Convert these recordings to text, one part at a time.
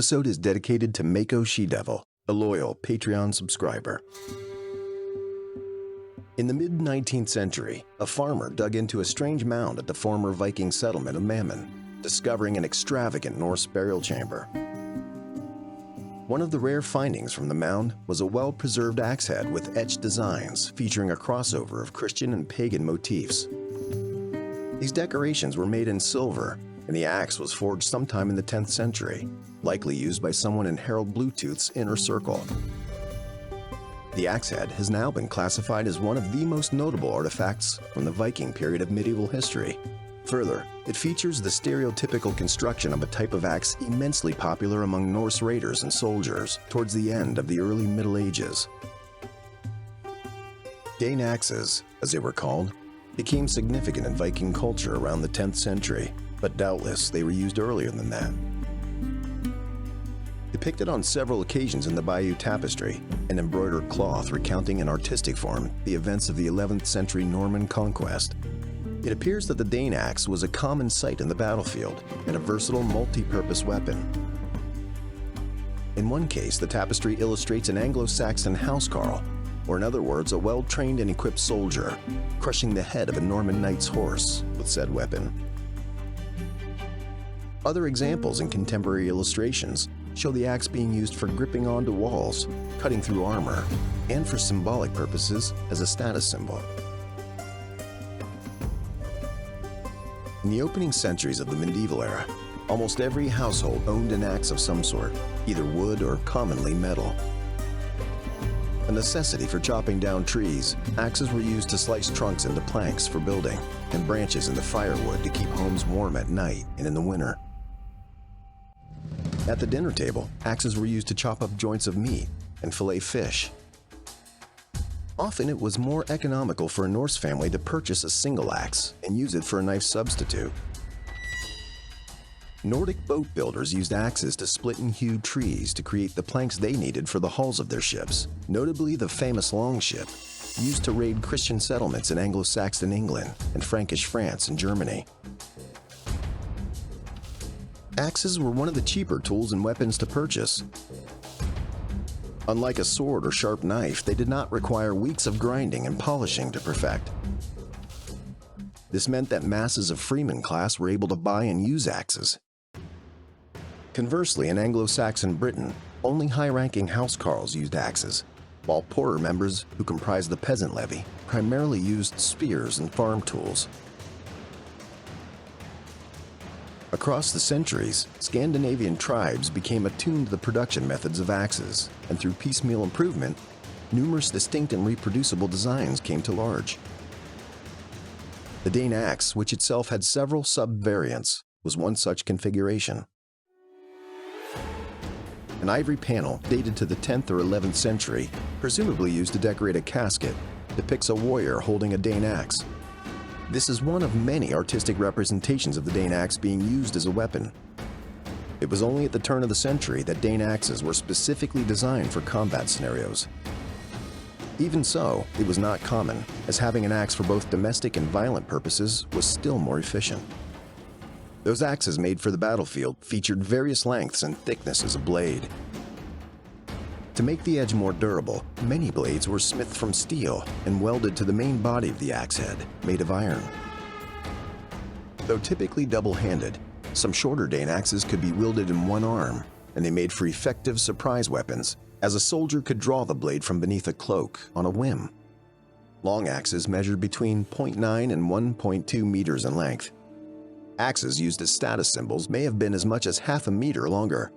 episode is dedicated to Mako She-Devil, a loyal Patreon subscriber. In the mid-19th century, a farmer dug into a strange mound at the former Viking settlement of Mammon, discovering an extravagant Norse burial chamber. One of the rare findings from the mound was a well-preserved axe head with etched designs featuring a crossover of Christian and pagan motifs. These decorations were made in silver, and the axe was forged sometime in the 10th century, likely used by someone in Harold Bluetooth's inner circle. The axe head has now been classified as one of the most notable artifacts from the Viking period of medieval history. Further, it features the stereotypical construction of a type of axe immensely popular among Norse raiders and soldiers towards the end of the early Middle Ages. Dane axes, as they were called, became significant in Viking culture around the 10th century, but doubtless they were used earlier than that. Depicted on several occasions in the Bayeux Tapestry, an embroidered cloth recounting in artistic form the events of the 11th century Norman conquest, it appears that the Dane axe was a common sight in the battlefield and a versatile multi-purpose weapon. In one case, the tapestry illustrates an Anglo-Saxon housecarl, or in other words, a well-trained and equipped soldier, crushing the head of a Norman knight's horse with said weapon. Other examples in contemporary illustrations show the axe being used for gripping onto walls, cutting through armor, and for symbolic purposes as a status symbol. In the opening centuries of the medieval era, almost every household owned an axe of some sort, either wood or commonly metal. A necessity for chopping down trees, axes were used to slice trunks into planks for building, and branches into firewood to keep homes warm at night and in the winter. At the dinner table, axes were used to chop up joints of meat and fillet fish. Often it was more economical for a Norse family to purchase a single axe and use it for a knife substitute. Nordic boat builders used axes to split and hew trees to create the planks they needed for the hulls of their ships, notably the famous Longship, used to raid Christian settlements in Anglo-Saxon England and Frankish France and Germany. Axes were one of the cheaper tools and weapons to purchase. Unlike a sword or sharp knife, they did not require weeks of grinding and polishing to perfect. This meant that masses of freeman class were able to buy and use axes. Conversely, in Anglo-Saxon Britain, only high-ranking housecarls used axes, while poorer members who comprised the peasant levy primarily used spears and farm tools. Across the centuries, Scandinavian tribes became attuned to the production methods of axes, and through piecemeal improvement, numerous distinct and reproducible designs came to large. The Dane axe, which itself had several sub-variants, was one such configuration. An ivory panel dated to the 10th or 11th century, presumably used to decorate a casket, depicts a warrior holding a Dane axe. This is one of many artistic representations of the Dane axe being used as a weapon. It was only at the turn of the century that Dane axes were specifically designed for combat scenarios. Even so, it was not common, as having an axe for both domestic and violent purposes was still more efficient. Those axes made for the battlefield featured various lengths and thicknesses of blade. To make the edge more durable, many blades were smithed from steel and welded to the main body of the axe head, made of iron. Though typically double-handed, some shorter Dane axes could be wielded in one arm, and they made for effective surprise weapons, as a soldier could draw the blade from beneath a cloak on a whim. Long axes measured between 0.9 and 1.2 meters in length. Axes used as status symbols may have been as much as half a meter longer.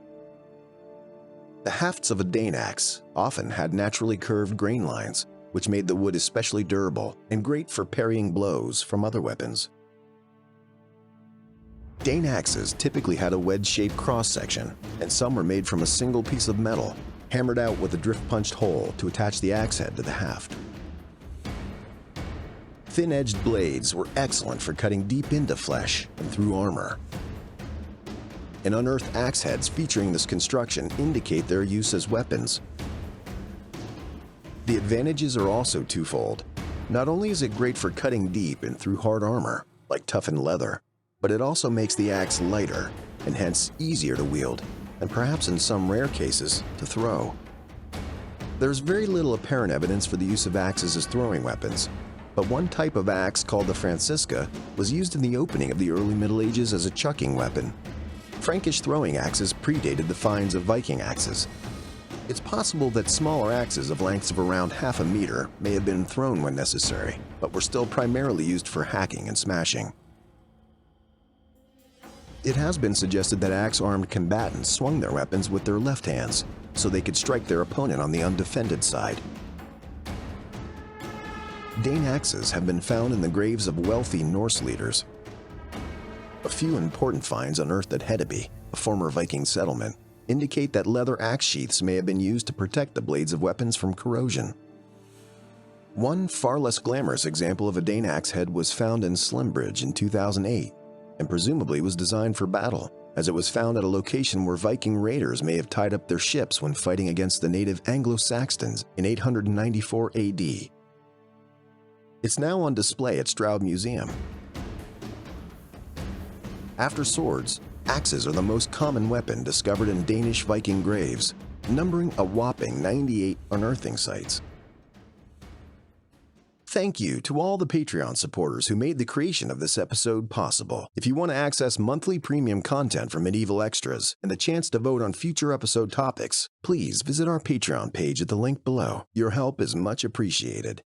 The hafts of a Dane axe often had naturally curved grain lines, which made the wood especially durable and great for parrying blows from other weapons. Dane axes typically had a wedge-shaped cross-section, and some were made from a single piece of metal, hammered out with a drift-punched hole to attach the axe head to the haft. Thin-edged blades were excellent for cutting deep into flesh and through armor. And unearthed axe heads featuring this construction indicate their use as weapons. The advantages are also twofold. Not only is it great for cutting deep and through hard armor, like toughened leather, but it also makes the axe lighter and hence easier to wield, and perhaps in some rare cases, to throw. There's very little apparent evidence for the use of axes as throwing weapons, but one type of axe called the Francisca was used in the opening of the early Middle Ages as a chucking weapon. Frankish throwing axes predated the finds of Viking axes. It's possible that smaller axes of lengths of around half a meter may have been thrown when necessary, but were still primarily used for hacking and smashing. It has been suggested that axe-armed combatants swung their weapons with their left hands, so they could strike their opponent on the undefended side. Dane axes have been found in the graves of wealthy Norse leaders. A few important finds unearthed at Hedeby, a former Viking settlement, indicate that leather axe sheaths may have been used to protect the blades of weapons from corrosion. One far less glamorous example of a Dane axe head was found in Slimbridge in 2008, and presumably was designed for battle, as it was found at a location where Viking raiders may have tied up their ships when fighting against the native Anglo-Saxons in 894 AD. It's now on display at Stroud Museum. After swords, axes are the most common weapon discovered in Danish Viking graves, numbering a whopping 98 unearthing sites. Thank you to all the Patreon supporters who made the creation of this episode possible. If you want to access monthly premium content from Medieval Extras and the chance to vote on future episode topics, please visit our Patreon page at the link below. Your help is much appreciated.